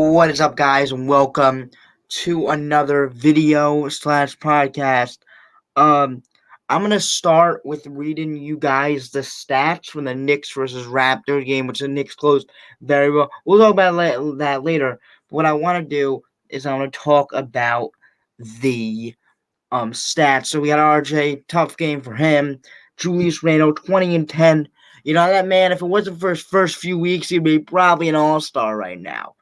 What is up, guys, and welcome to another video slash podcast. Um, I'm gonna start with reading you guys the stats from the Knicks versus Raptors game, which the Knicks closed very well. We'll talk about that later. But what I want to do is I want to talk about the stats. So we got RJ, tough game for him. Julius Randle, 20 and 10. You know that man, if it wasn't for his first few weeks, he'd be probably an all-star right now.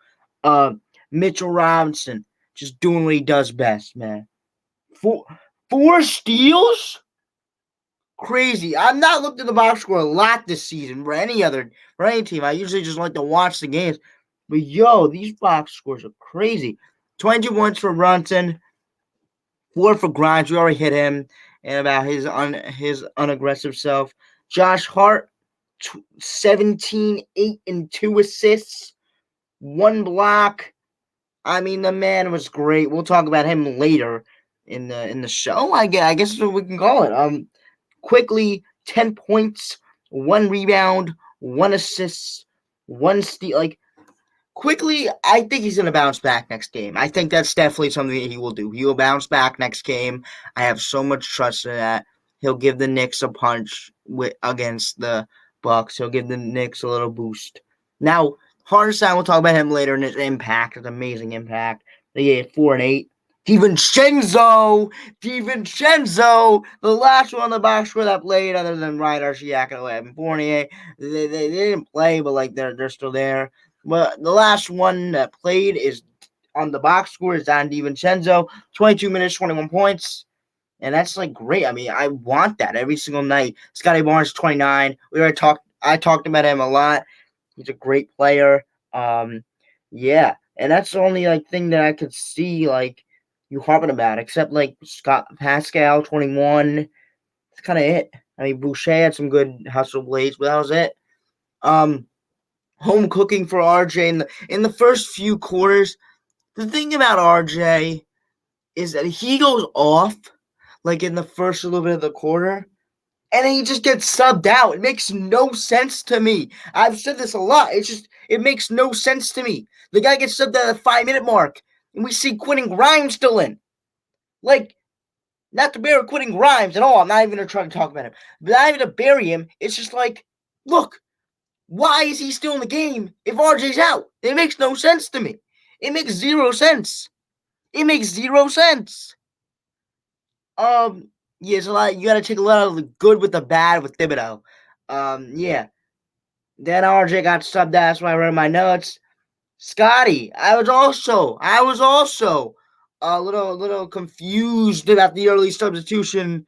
Uh, Mitchell Robinson just doing what he does best, man. Four steals? Crazy. I'm not looking at the box score a lot this season for any team. I usually just like to watch the games. But yo, these box scores are crazy. 22 points for Brunson, 4 for Grimes. We already hit him and about his unaggressive self. Josh Hart, 17, 8, and 2 assists, 1 block. I mean, the man was great. We'll talk about him later in the show. I guess that's what we can call it. Quickly, 10 points, 1 rebound, 1 assist, 1 steal. Quickly, I think he's going to bounce back next game. I think that's definitely something that he will do. He will bounce back next game. I have so much trust in that. He'll give the Knicks a punch against the Bucks. He'll give the Knicks a little boost. Now, Hartenstein, we'll talk about him later and his impact, his amazing impact. They get 4 and 8. DiVincenzo, the last one on the box score that played, other than Ryan Archiak at 11:48. They didn't play, but they're still there. But the last one that played is on the box score is Don DiVincenzo, 22 minutes, 21 points. And that's great. I mean, I want that every single night. Scotty Barnes, 29. I talked about him a lot. He's a great player. Yeah. And that's the only thing that I could see you harping about, except Scott Pascal, 21. That's kind of it. I mean, Boucher had some good hustle plays, but that was it. Home cooking for RJ in the first few quarters. The thing about RJ is that he goes off in the first little bit of the quarter, and then he just gets subbed out. It makes no sense to me. I've said this a lot. It makes no sense to me. The guy gets subbed at the 5-minute mark, and we see Quentin Grimes still in. Not to bury Quentin Grimes at all. I'm not even going to try to talk about him. But not even to bury him. It's just look, why is he still in the game if RJ's out? It makes no sense to me. It makes zero sense. Yeah, so you gotta take a lot of the good with the bad with Thibodeau. Yeah. Then RJ got subbed out, that's why I wrote in my notes. Scotty, I was also a little confused about the early substitution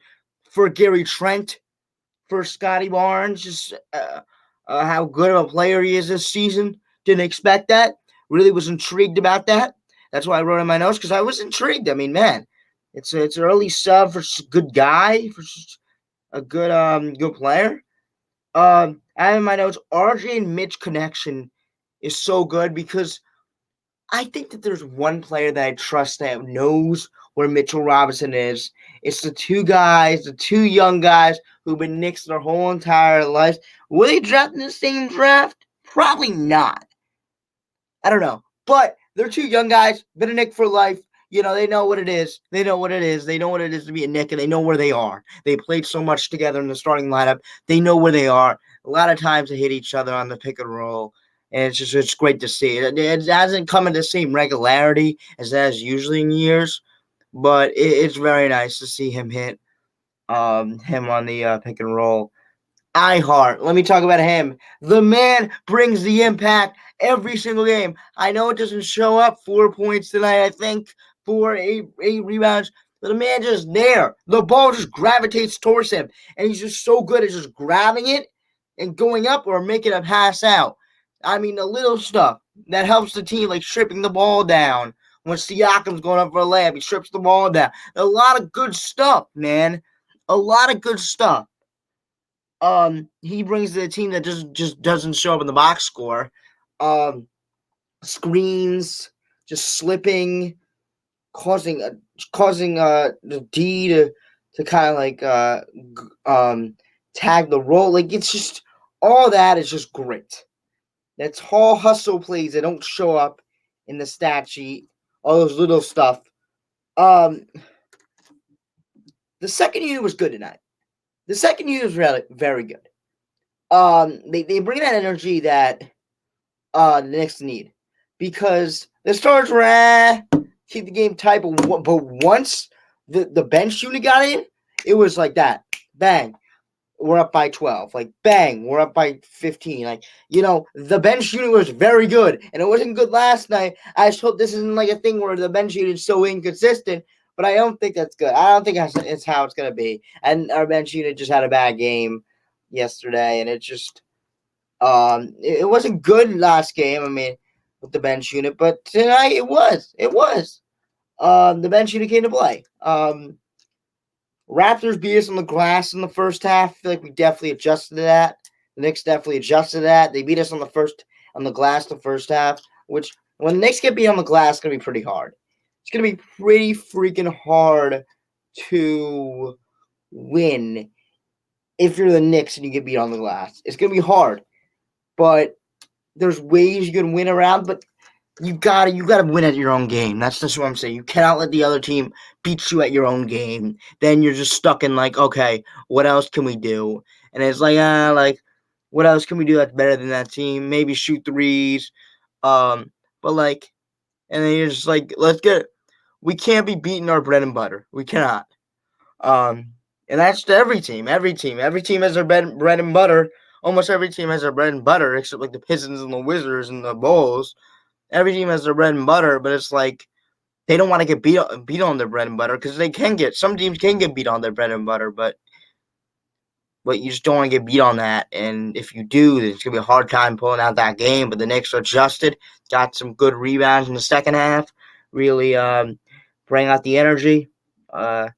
for Gary Trent for Scotty Barnes. Just how good of a player he is this season. Didn't expect that. Really was intrigued about that. That's why I wrote in my notes, because I was intrigued. I mean, man, it's an early sub for a good guy, for a good player. I have in my notes, RJ and Mitch connection is so good because I think that there's one player that I trust that knows where Mitchell Robinson is. It's the two young guys who've been Knicks their whole entire lives. Were they drafted in the same draft? Probably not. I don't know. But they're two young guys, been a Knick for life. You know, they know what it is. They know what it is to be a Knick, and they know where they are. They played so much together in the starting lineup. They know where they are. A lot of times they hit each other on the pick and roll. And it's great to see. It hasn't come in the same regularity as it has usually in years, but it's very nice to see him hit him on the pick and roll. iHeart, let me talk about him. The man brings the impact every single game. I know it doesn't show up. 4 points tonight, I think. 8 rebounds. But the man just there. The ball just gravitates towards him. And he's just so good at just grabbing it and going up or making a pass out. I mean, the little stuff that helps the team, like stripping the ball down. When Siakam's going up for a layup, he strips the ball down. A lot of good stuff, man. A lot of good stuff. He brings to the team that just doesn't show up in the box score. Screens, just slipping, causing the D to kind of tag the roll. It's just all that is just great. That's all hustle plays that don't show up in the stat sheet, all those little stuff. Um, the second unit was good tonight. The second unit was really very good. They bring that energy that the Knicks need because the stars were keep the game tight, but once the bench unit got in, it was like that, bang, we're up by 12. Like, bang, we're up by 15. Like, the bench unit was very good, and it wasn't good last night. I just hope this isn't like a thing where the bench unit is so inconsistent, but I don't think that's good. I don't think it's how it's going to be. And our bench unit just had a bad game yesterday, and it just, it wasn't good last game, I mean, with the bench unit, but tonight it was. It was. The bench unit came to play. Raptors beat us on the glass in the first half. I feel like we definitely adjusted to that. The Knicks definitely adjusted to that. They beat us on the glass the first half, which when the Knicks get beat on the glass, it's gonna be pretty hard. It's gonna be pretty freaking hard to win if you're the Knicks and you get beat on the glass. It's gonna be hard, but there's ways you can win around. But you gotta win at your own game. That's just what I'm saying. You cannot let the other team beat you at your own game. Then you're just stuck in like, okay, what else can we do? And it's like what else can we do that's better than that team? Maybe shoot threes. But like, and then you're just like, we can't be beating our bread and butter. We cannot. And that's to every team. Every team has their bread and butter. Almost every team has their bread and butter, except like the Pistons and the Wizards and the Bulls. Every team has their bread and butter, but it's like they don't want to get beat on their bread and butter because some teams can get beat on their bread and butter, but you just don't want to get beat on that. And if you do, it's gonna be a hard time pulling out that game. But the Knicks adjusted, got some good rebounds in the second half, really bring out the energy. And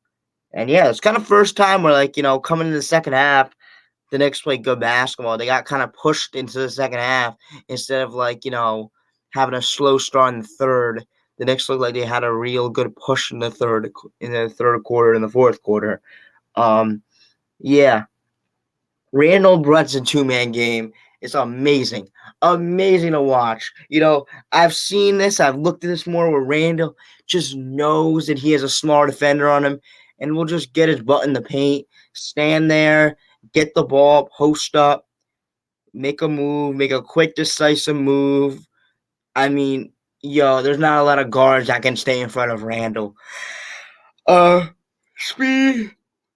yeah, it's kind of first time where coming into the second half, the Knicks played good basketball. They got kind of pushed into the second half instead of having a slow start in the third. The Knicks looked like they had a real good push in the third quarter, and the fourth quarter. Yeah, Randall Brunson 2-man game. It's amazing, amazing to watch. I've seen this. I've looked at this more where Randall just knows that he has a smart defender on him, and will just get his butt in the paint, stand there, get the ball, post up, make a move, make a quick, decisive move. I mean, there's not a lot of guards that can stay in front of Randall. Speed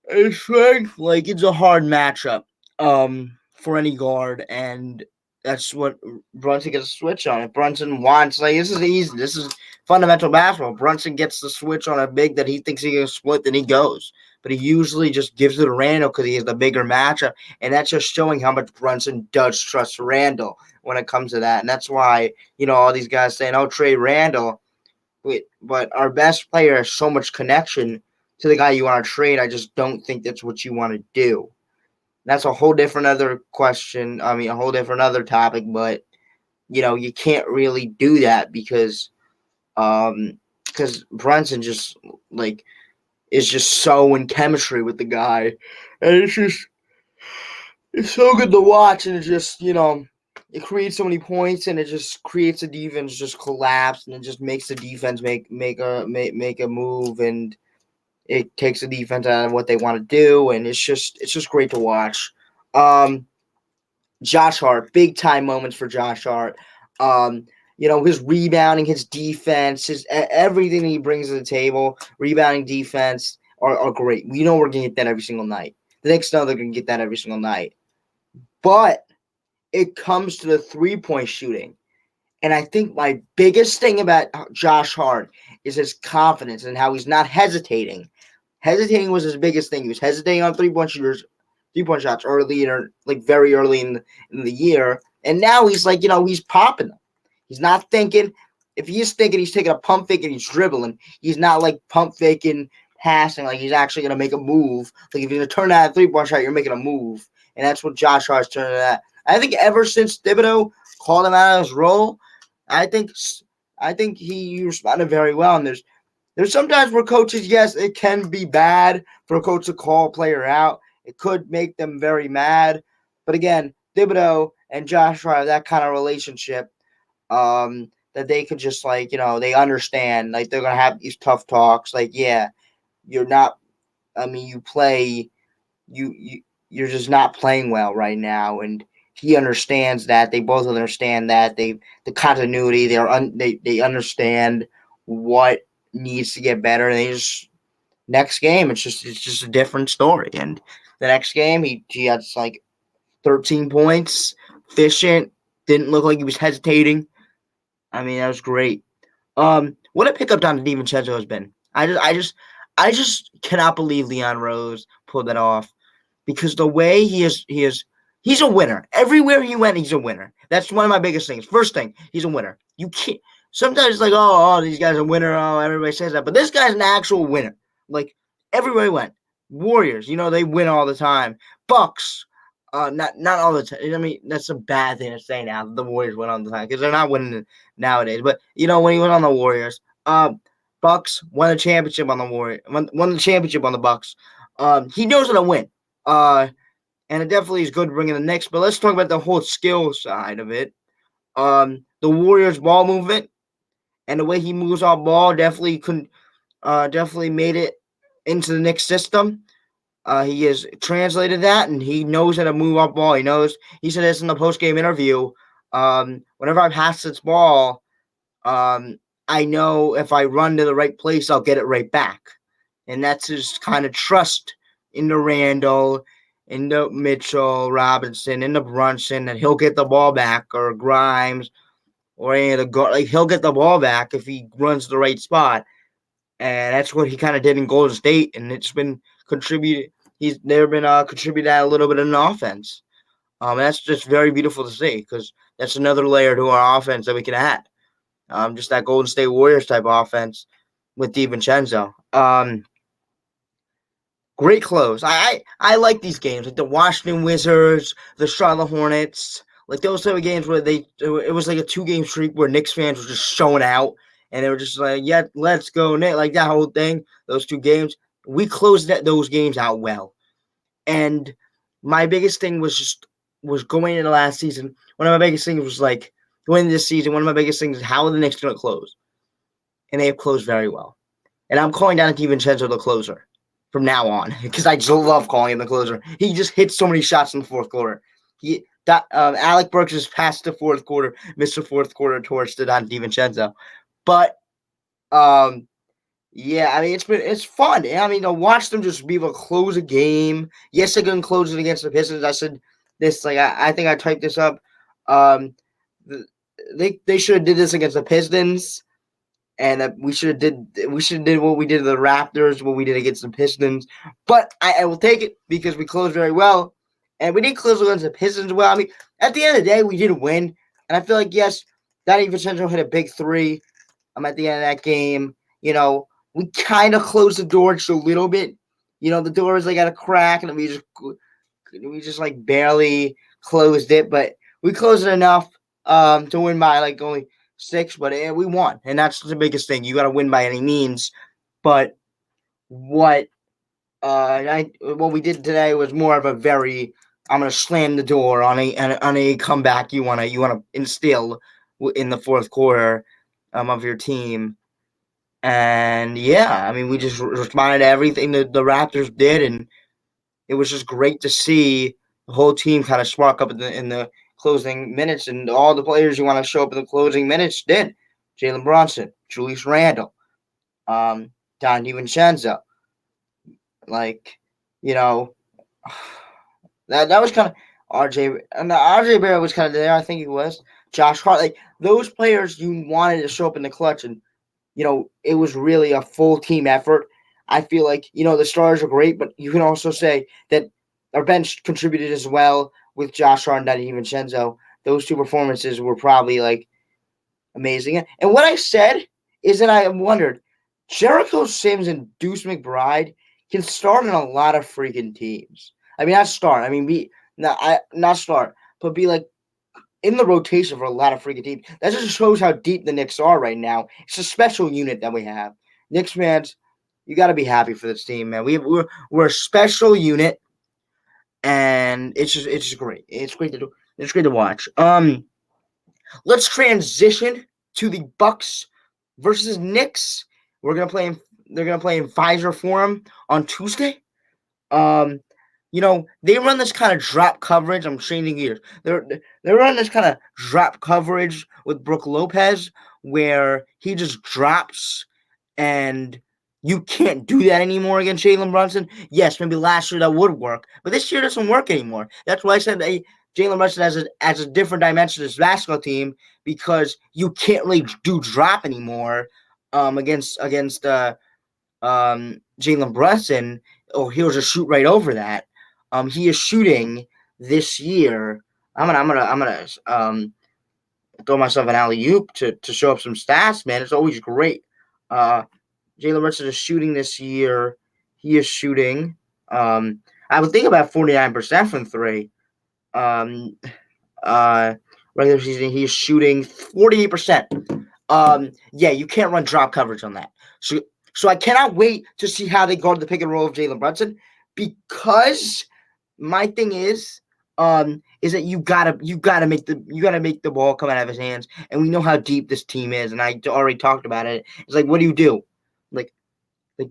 and strength, like it's a hard matchup, for any guard, and that's what Brunson gets a switch on. If Brunson wants, this is easy. This is fundamental basketball. Brunson gets the switch on a big that he thinks he can split, then he goes. But he usually just gives it to Randall because he has the bigger matchup, and that's just showing how much Brunson does trust Randall when it comes to that. And that's why all these guys saying, "Oh, trade Randall." But our best player has so much connection to the guy you want to trade. I just don't think that's what you want to do. That's a whole different other question. I mean, a whole different other topic. But you can't really do that because Brunson just is just so in chemistry with the guy, and it's so good to watch, and it creates so many points, and it just creates the defense just collapse, and it just makes the defense make a move, and it takes the defense out of what they want to do, and it's just great to watch. Josh Hart, big time moments for Josh Hart. His rebounding, his defense, his everything he brings to the table, rebounding, defense are great. We know we're gonna get that every single night. The Knicks know they're gonna get that every single night. But it comes to the 3-point shooting. And I think my biggest thing about Josh Hart is his confidence and how he's not hesitating. Hesitating was his biggest thing. He was hesitating on 3-point shots early, or very early in the year. And now he's he's popping them. He's not thinking. If he is thinking, he's taking a pump fake and he's dribbling. He's not pump faking, passing, he's actually going to make a move. If you're going to turn that 3-point shot, you're making a move. And that's what Josh Hart's turning that. I think ever since Thibodeau called him out of his role, I think he responded very well. And there's sometimes where coaches, yes, it can be bad for a coach to call a player out. It could make them very mad. But again, Thibodeau and Josh Hart have that kind of relationship that they could just like they understand like they're gonna have these tough talks. Like yeah, you're not. I mean, you you're just not playing well right now, and he understands that. They both understand that. The continuity. They understand what needs to get better, and they just next game it's just a different story. And the next game he had like 13 points, efficient, didn't look like he was hesitating. I mean that was great. What a pickup Don DiVincenzo has been. I just cannot believe Leon Rose pulled that off because the way he's a winner. Everywhere he went, he's a winner. That's one of my biggest things. First thing, he's a winner. You can't. Sometimes it's like, these guys are winner. Oh, everybody says that, but this guy's an actual winner. Like everywhere he went, Warriors, they win all the time. Bucks, not all the time. I mean, that's a bad thing to say now. The Warriors win all the time because they're not winning nowadays. But when he went on the Warriors, Bucks won a championship on the Warriors. Won the championship on the Bucks. He knows how to win. And it definitely is good bringing the Knicks. But let's talk about the whole skill side of it. The Warriors' ball movement and the way he moves off ball definitely made it into the Knicks system. He has translated that, and he knows how to move off ball. He said this in the post game interview. Whenever I pass this ball, I know if I run to the right place, I'll get it right back, and that's his kind of trust into Randall, into Mitchell Robinson, into Brunson, that he'll get the ball back, or Grimes, or any of the guard. Like he'll get the ball back if he runs the right spot, and that's what he kind of did in Golden State, and it's been contributed. They've been contributing a little bit in the offense. That's just very beautiful to see because that's another layer to our offense that we can add. Just that Golden State Warriors type offense with DiVincenzo. Great close. I like these games, like the Washington Wizards, the Charlotte Hornets, like those type of games where it was like a 2-game streak where Knicks fans were just showing out and they were just like, yeah, let's go Knicks, like that whole thing. Those 2 games, we closed those games out well. And my biggest thing was going into last season. One of my biggest things was like going into this season. One of my biggest things is how are the Knicks going to close, and they have closed very well. And I'm calling down DiVincenzo the closer from now on because I just love calling him the closer. He just hits so many shots in the fourth quarter. Alec Burks just passed the fourth quarter, missed the fourth quarter torch to Don DiVincenzo. But yeah, I mean it's fun. I mean to watch them just be able to close a game. Yes, they couldn't close it against the Pistons. I said this like I think I typed this up. They should have did this against the Pistons. And we should have did what we did to the Raptors, what we did against the Pistons. But I will take it because we closed very well. And we didn't close against the Pistons well. I mean, at the end of the day, we didn't win. And I feel like, yes, Donnie Vincenzo hit a big 3 at the end of that game. We kind of closed the door just a little bit. The door was like at a crack, and we just like barely closed it. But we closed it enough to win by like only 6, but we won, and that's the biggest thing. You got to win by any means. But what we did today was more of a very I'm going to slam the door on a comeback you want to instill in the fourth quarter of your team. And yeah, I mean we just responded to everything that the Raptors did, and it was just great to see the whole team kind of spark up in the closing minutes, and all the players you want to show up in the closing minutes did. Jalen Brunson, Julius Randle, Don DiVincenzo. Like, that was kind of RJ. And RJ Barrett was kind of there. I think he was. Josh Hart. Like, those players you wanted to show up in the clutch, and, it was really a full team effort. I feel like, the stars are great, but you can also say that our bench contributed as well with Josh Hart and DiVincenzo. Those 2 performances were probably like amazing. And what I said is that I wondered, Jericho Sims and Deuce McBride can start in a lot of freaking teams. I mean, not start. I mean, not start, but be like in the rotation for a lot of freaking teams. That just shows how deep the Knicks are right now. It's a special unit that we have. Knicks fans, you got to be happy for this team, man. We're a special unit, and it's just great. It's great to do. It's great to watch. Let's transition to the Bucks versus Knicks. We're gonna play. They're gonna play in Pfizer Forum on Tuesday. Um, they run this kind of drop coverage. I'm changing gears. They run this kind of drop coverage with Brook Lopez, where he just drops, and you can't do that anymore against Jalen Brunson. Yes, maybe last year that would work, but this year doesn't work anymore. That's why I said Jalen Brunson has a different dimension to this basketball team, because you can't really do drop anymore against Jalen Brunson, or he'll just shoot right over that. He is shooting this year. I'm gonna throw myself an alley oop to show up some stats, man. It's always great. Uh, Jalen Brunson is shooting this year. He is shooting. I would think about 49% from three. Um, uh, Regular season, he's shooting 48%. Yeah, you can't run drop coverage on that. So I cannot wait to see how they guard the pick and roll of Jalen Brunson, because my thing is that you gotta make the ball come out of his hands, and we know how deep this team is, and I already talked about it. It's like, what do you do? Like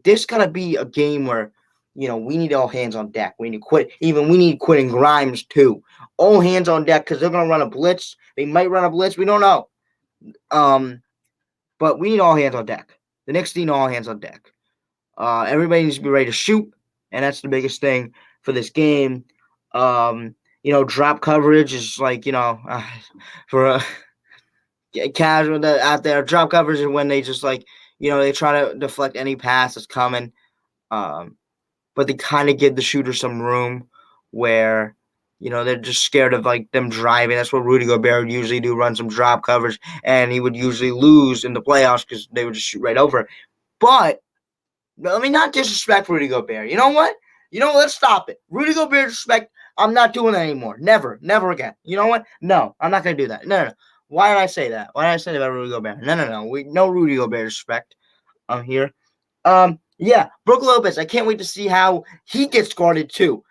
this gotta be a game where we need all hands on deck. We need to quit. Even we need Quentin Grimes too. All hands on deck, because they're gonna run a blitz. They might run a blitz. We don't know. Um, but we need all hands on deck. The Knicks need all hands on deck. Everybody needs to be ready to shoot, and that's the biggest thing for this game. Drop coverage is like, for a casual out there, drop coverage is when they just like, they try to deflect any pass that's coming. Um, but they kind of give the shooter some room where, they're just scared of like them driving. That's what Rudy Gobert would usually do, run some drop coverage, and he would usually lose in the playoffs because they would just shoot right over it. But let me not disrespect Rudy Gobert. You know what? Let's stop it. Rudy Gobert disrespect, I'm not doing that anymore. Never, never again. You know what? No, I'm not going to do that. No. Why did I say that? Why did I say that about Rudy Gobert? No. No Rudy Gobert disrespect. I'm here. Yeah, Brook Lopez. I can't wait to see how he gets guarded too.